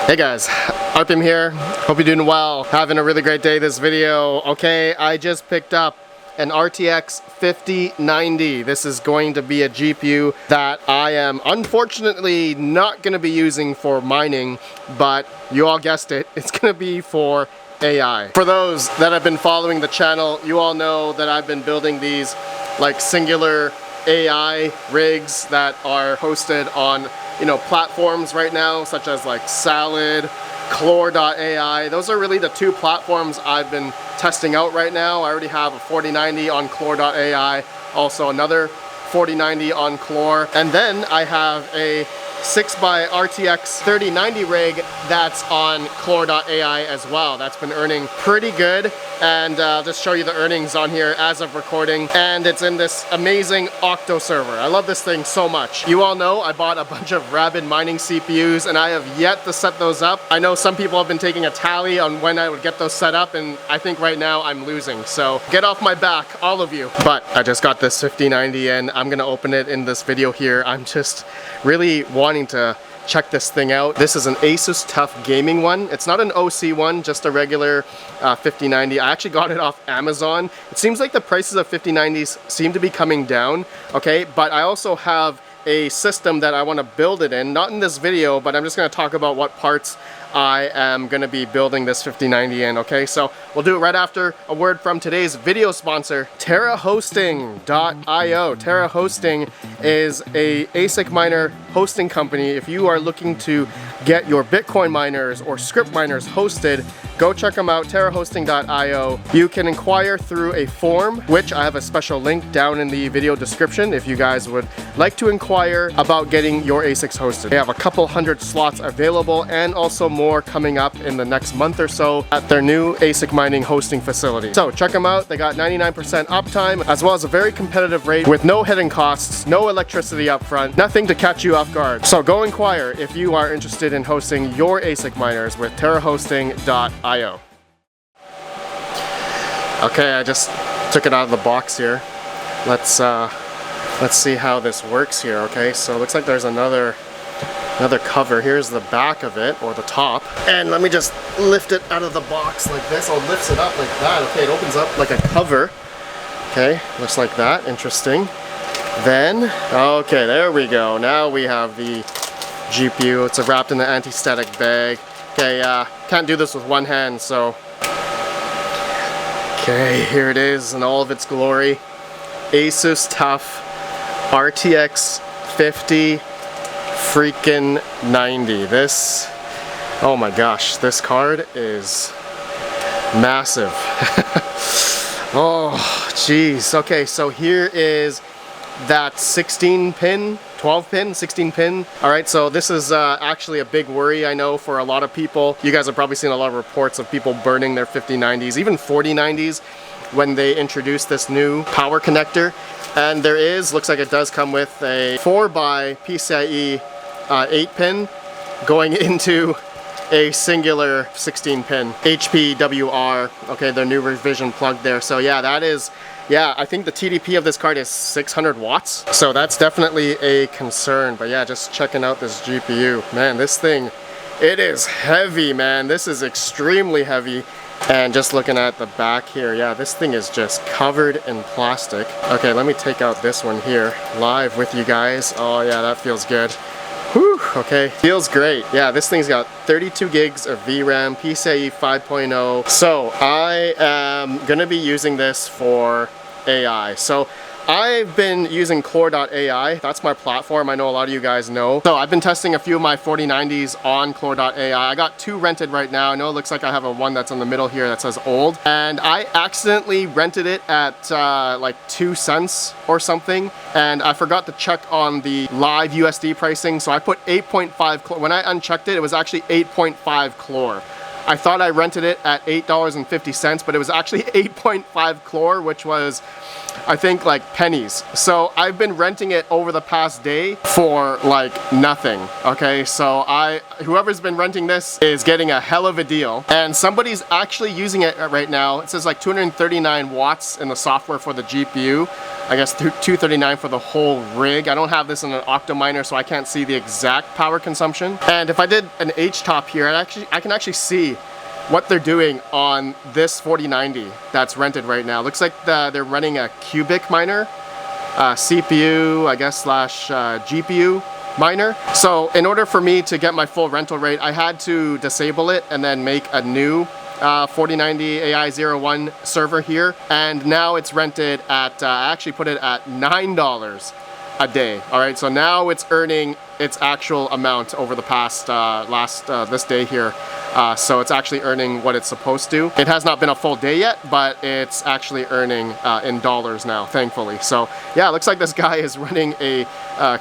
Hey guys, Artem here. Hope you're doing well. Having a really great day this video. Okay, I just picked up an RTX 5090. This is going to be a GPU that I am unfortunately not going to be using for mining, but you all guessed it, it's going to be for AI. For those that have been following the channel, you all know that I've been building these like singular AI rigs that are hosted on platforms right now, such as like Salad, Clore Ai. Those are really the two platforms I've been testing out right now. I already have a 4090 on Clore Ai, also another 4090 on Clore, and then I have a 6x RTX 3090 rig that's on Clore Ai as well. That's been earning pretty good, and I'll just show you the earnings on here as of recording, and it's in this amazing Octo server. I love this thing so much. You all know I bought a bunch of RedPandaMining CPUs and I have yet to set those up. I know some people have been taking a tally on when I would get those set up, and I think right now I'm losing, so get off my back, all of you. But I just got this 5090 and I'm gonna open it in this video here. I'm just really wanting to check this thing out. This is an Asus TUF Gaming one. It's not an OC one, just a regular 5090. I actually got it off Amazon. It seems like the prices of 5090s seem to be coming down, okay? But I also have a system that I want to build it in, not in this video, but I'm just going to talk about what parts I am going to be building this 5090 in, okay? So we'll do it right after a word from today's video sponsor, TerraHosting.io. Terra Hosting is a ASIC miner hosting company. If you are looking to get your Bitcoin miners or script miners hosted, go check them out, TerraHosting.io. You can inquire through a form, which I have a special link down in the video description if you guys would like to inquire about getting your ASICs hosted. They have a couple hundred slots available and also more coming up in the next month or so at their new ASIC mining hosting facility. So check them out. They got 99% uptime as well as a very competitive rate with no hidden costs, no electricity up front, nothing to catch you off guard. So go inquire if you are interested in hosting your ASIC miners with TerraHosting.io. Okay, I just took it out of the box here. Let's see how this works here. Okay, so it looks like there's another cover. Here's the back of it, or the top. And let me just lift it out of the box like this. I'll lift it up like that. Okay, it opens up like a cover. Okay, looks like that. Interesting. Then, okay, there we go. Now we have the GPU. It's wrapped in the anti-static bag. Okay, can't do this with one hand, so. Okay, here it is in all of its glory. Asus TUF RTX 50 freaking 90. This, oh my gosh, this card is massive. Oh jeez. Okay, so here is that 16 pin, 12 pin, 16 pin. All right, so this is actually a big worry, I know, for a lot of people. You guys have probably seen a lot of reports of people burning their 5090s, even 4090s, when they introduced this new power connector. And there is, looks like it does come with a 4x PCIe 8 pin going into a singular 16 pin HPWR. Okay, their new revision plug there. So yeah, that is, yeah, I think the TDP of this card is 600 watts. So that's definitely a concern. But yeah, just checking out this GPU. Man, this thing, it is heavy, man. This is extremely heavy. And just looking at the back here, yeah, this thing is just covered in plastic. Okay, let me take out this one here live with you guys. Oh yeah, that feels good. Whew, okay, feels great. Yeah, this thing's got 32 gigs of VRAM, PCIe 5.0. So I am gonna be using this for AI. So I've been using Clore Ai. That's my platform. I know a lot of you guys know. So I've been testing a few of my 4090s on Clore Ai. I got two rented right now. I know it looks like I have a one that's in the middle here that says old. And I accidentally rented it at like 2 cents or something. And I forgot to check on the live USD pricing. So I put 8.5 Clore. When I unchecked it, it was actually 8.5 Clore. I thought I rented it at $8.50, but it was actually 8.5 Clore, which was I think like pennies. So I've been renting it over the past day for like nothing. Okay, so whoever's been renting this is getting a hell of a deal, and somebody's actually using it right now. It says like 239 watts in the software for the GPU. I guess 239 for the whole rig. I don't have this in an Octominer, so I can't see the exact power consumption. And if I did an H-top here, I can actually see what they're doing on this 4090 that's rented right now. Looks like they're running a cubic miner, CPU, I guess, slash GPU miner. So in order for me to get my full rental rate, I had to disable it and then make a new 4090 AI01 server here, and now it's rented at, I actually put it at $9 a day. All right, so now it's earning its actual amount over the past this day here. So it's actually earning what it's supposed to. It has not been a full day yet, but it's actually earning in dollars now, thankfully. So yeah, it looks like this guy is running a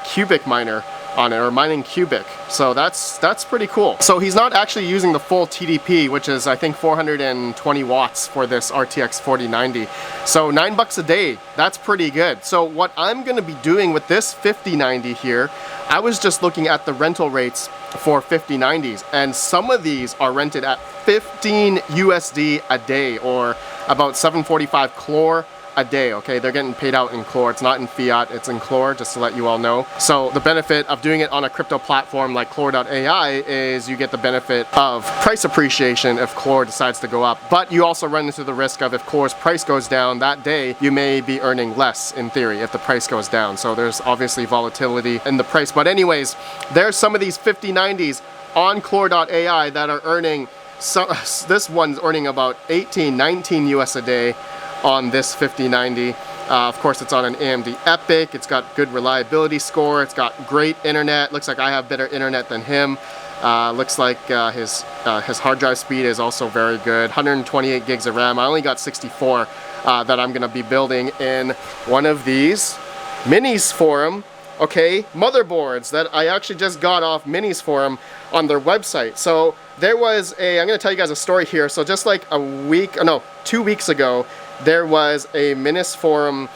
cubic miner on it, or mining cubic. So that's pretty cool. So he's not actually using the full TDP, which is I think 420 watts for this RTX 4090. So $9 a day, that's pretty good. So what I'm gonna be doing with this 5090 here, I was just looking at the rental rates for 5090s, and some of these are rented at 15 USD a day, or about 745 Clore a day. Okay, they're getting paid out in Clore. It's not in fiat, it's in Clore, just to let you all know. So the benefit of doing it on a crypto platform like Clore Ai is you get the benefit of price appreciation if Clore decides to go up, but you also run into the risk of if Clore's price goes down that day, you may be earning less in theory if the price goes down. So there's obviously volatility in the price. But anyways, there's some of these 5090s on Clore Ai that are earning, this one's earning about 18, 19 US a day on this 5090. Of course, it's on an AMD EPYC. It's got good reliability score. It's got great internet. Looks like I have better internet than him. Looks like his hard drive speed is also very good. 128 gigs of RAM. I only got 64 that I'm gonna be building in one of these Minisforum, okay, motherboards that I actually just got off Minisforum on their website. So there was I'm gonna tell you guys a story here. So just like 2 weeks ago, there was a Minisforum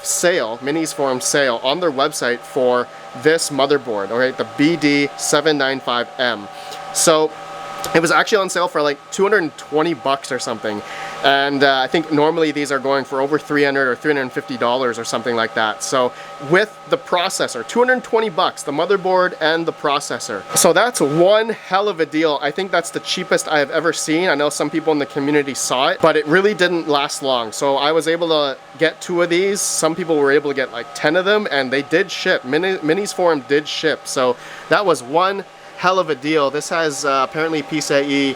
sale on their website for this motherboard, all right, the BD795M. So it was actually on sale for like 220 bucks or something, and I think normally these are going for over $300 or $350 or something like that. So with the processor, 220 bucks, the motherboard and the processor. So that's one hell of a deal. I think that's the cheapest I have ever seen. I know some people in the community saw it, but it really didn't last long. So I was able to get 2 of these. Some people were able to get like 10 of them, and they did ship. Minisforum did ship. So that was one hell of a deal. This has apparently PCIe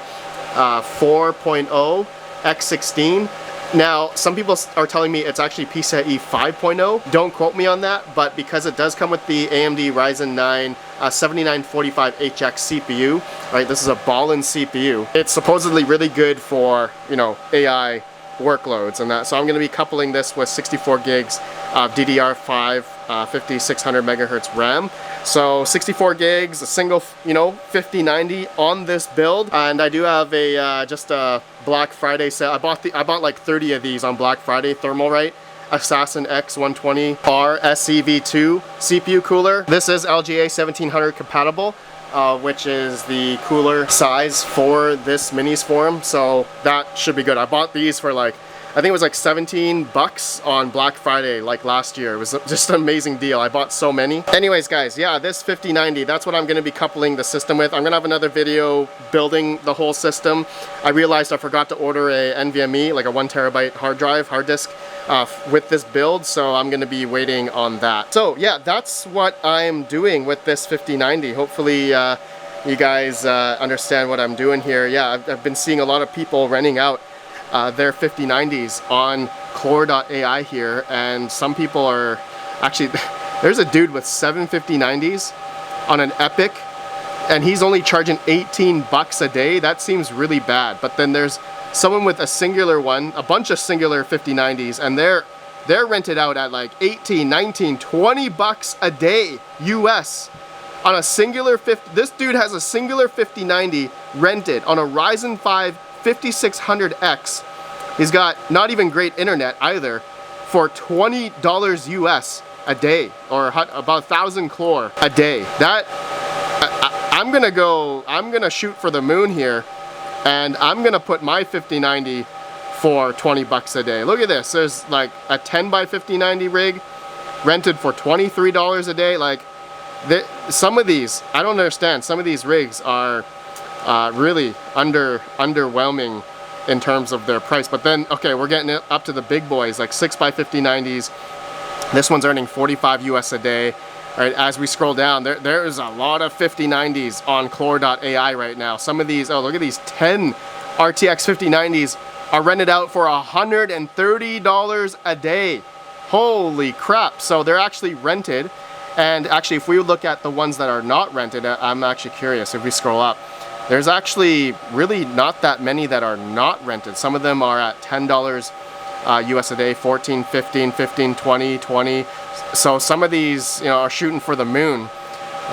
4.0 X16. Now, some people are telling me it's actually PCIe 5.0. Don't quote me on that, but because it does come with the AMD Ryzen 9 7945HX CPU, right? This is a ballin' CPU. It's supposedly really good for, you know, AI workloads and that. So I'm going to be coupling this with 64 gigs of DDR5 5600 megahertz RAM. So 64 gigs, a single, you know, 5090 on this build. And I do have a just a Black Friday sale. I bought like 30 of these on Black Friday. Thermalright Assassin X120R SEV2 CPU cooler. This is LGA 1700 compatible, which is the cooler size for this Minisforum. So that should be good. I bought these for like, I think it was like 17 bucks on Black Friday like last year. It was just an amazing deal. I bought so many. Anyways, guys, yeah, this 5090, that's what I'm gonna be coupling the system with. I'm gonna have another video building the whole system. I realized I forgot to order a NVMe, like a 1 terabyte hard disk with this build, so I'm gonna be waiting on that. So yeah, that's what I'm doing with this 5090. Hopefully you guys understand what I'm doing here. Yeah, I've been seeing a lot of people renting out their 5090s on Clore Ai here, and some people are actually, there's a dude with 7 5090s on an EPYC, and he's only charging 18 bucks a day. That seems really bad. But then there's someone with a singular one, a bunch of singular 5090s, and they're rented out at like 18, 19, 20 bucks a day US on a singular this dude has a singular 5090 rented on a Ryzen 5 5600X. He's got not even great internet either for $20 US a day, or about 1,000 Clore a day. That I'm gonna shoot for the moon here, and I'm gonna put my 5090 for 20 bucks a day. Look at this. There's like a 10 by 5090 rig rented for $23 a day. Like, some of these, I don't understand. Some of these rigs are really underwhelming in terms of their price. But then, okay, we're getting up to the big boys, like 6 by 5090s. This one's earning 45 US a day. All right, as we scroll down, there is a lot of 5090s on Clore Ai right now. Some of these, oh, look at these 10 RTX 5090s are rented out for $130 a day. Holy crap. So they're actually rented. And actually, if we look at the ones that are not rented, I'm actually curious. If we scroll up, there's actually really not that many that are not rented. Some of them are at $10 US a day, 14, 15, 15, 20, 20. So some of these, you know, are shooting for the moon.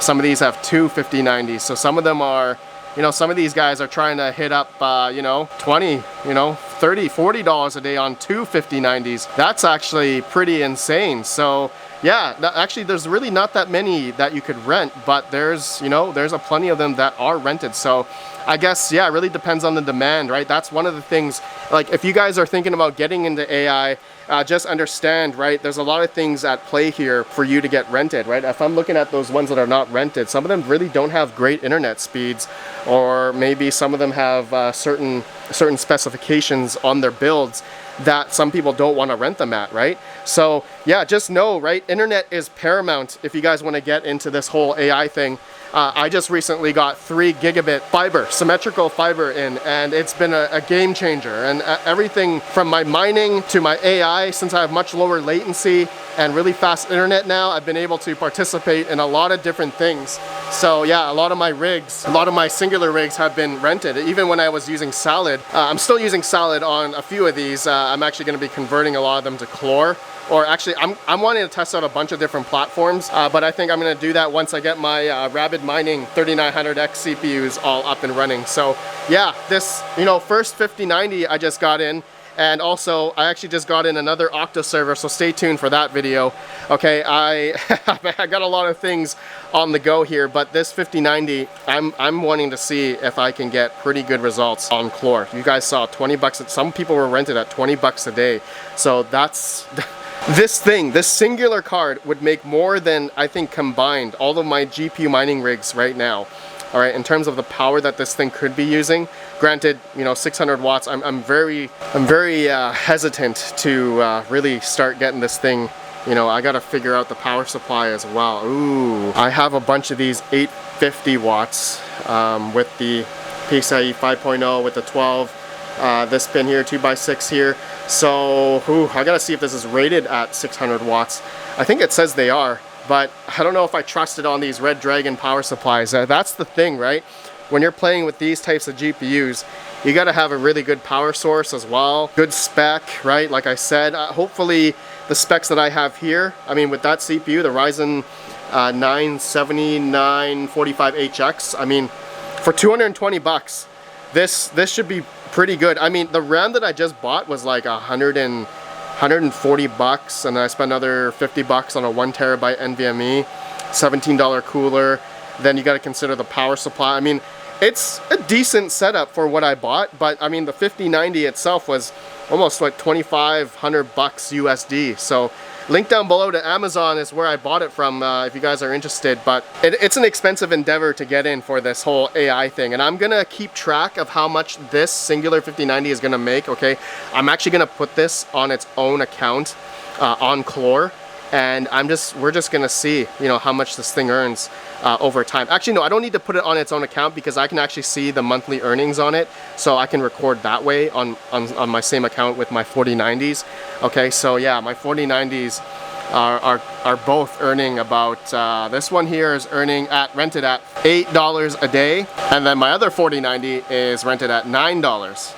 Some of these have two 5090s. So some of them are, you know, some of these guys are trying to hit up, you know, 20, you know, 30, $40 a day on two 5090s. That's actually pretty insane. So yeah, actually there's really not that many that you could rent, but there's, you know, there's a plenty of them that are rented. So I guess, yeah, it really depends on the demand, right? That's one of the things, like if you guys are thinking about getting into AI, just understand, right, there's a lot of things at play here for you to get rented, right? If I'm looking at those ones that are not rented, some of them really don't have great internet speeds, or maybe some of them have certain specifications on their builds that some people don't want to rent them at, right? So yeah, just know, right, internet is paramount if you guys want to get into this whole AI thing. I just recently got 3 gigabit fiber, symmetrical fiber in, and it's been a game changer. And everything from my mining to my AI, since I have much lower latency and really fast internet now, I've been able to participate in a lot of different things. So yeah, a lot of my rigs, a lot of my singular rigs have been rented. Even when I was using Salad, I'm still using Salad on a few of these. I'm actually going to be converting a lot of them to Clore. Or actually, I'm wanting to test out a bunch of different platforms, but I think I'm going to do that once I get my RedPandaMining 3900X CPUs all up and running. So yeah, this, you know, first 5090 I just got in, and also I actually just got in another Octa server, so stay tuned for that video. Okay, I got a lot of things on the go here, but this 5090, I'm wanting to see if I can get pretty good results on Clore. You guys saw 20 bucks, some people were rented at 20 bucks a day. So that's this singular card would make more than, I think, combined all of my GPU mining rigs right now. All right, in terms of the power that this thing could be using. Granted, you know, 600 watts, I'm very hesitant to really start getting this thing. You know, I gotta figure out the power supply as well. Ooh, I have a bunch of these 850 watts with the PCIe 5.0 with the 12. This pin here, 2x6 here. So, I gotta see if this is rated at 600 watts. I think it says they are, but I don't know if I trust it on these Red Dragon power supplies. That's the thing, right? When you're playing with these types of GPUs, you gotta have a really good power source as well. Good spec, right? Like I said, hopefully the specs that I have here, I mean, with that CPU, the Ryzen 9 7945HX, I mean, for 220 bucks, this should be pretty good. I mean, the RAM that I just bought was like 140 bucks, and then I spent another 50 bucks on a 1 terabyte NVMe, $17 cooler. Then you got to consider the power supply. I mean, it's a decent setup for what I bought, but I mean, the 5090 itself was almost like 2,500 bucks USD. So link down below to Amazon is where I bought it from if you guys are interested, but it's an expensive endeavor to get in for this whole AI thing, and I'm gonna keep track of how much this singular 5090 is gonna make, okay? I'm actually gonna put this on its own account on Clore, and we're just gonna see, you know, how much this thing earns over time. Actually, no, I don't need to put it on its own account because I can actually see the monthly earnings on it, so I can record that way on my same account with my 4090s. Okay, so yeah, my 4090s are both earning about, this one here is earning rented at $8 a day, and then my other 4090 is rented at $9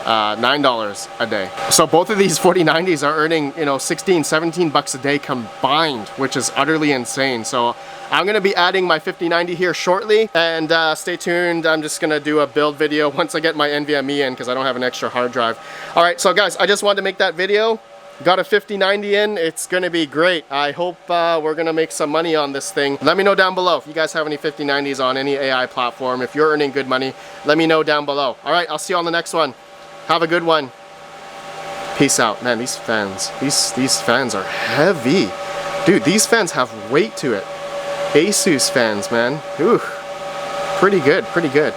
a day. So both of these 4090s are earning, you know, 16, 17 bucks a day combined, which is utterly insane. So I'm gonna be adding my 5090 here shortly, and stay tuned. I'm just gonna do a build video once I get my NVMe in because I don't have an extra hard drive. All right, so guys, I just wanted to make that video. got a 5090 in. It's gonna be great. I hope we're gonna make some money on this thing. Let me know down below if you guys have any 5090s on any AI platform. If you're earning good money, let me know down below. All right, I'll see you on the next one. Have a good one. Peace out. Man, these fans, these fans are heavy. Dude, these fans have weight to it. Asus fans, man. Ooh, pretty good, pretty good.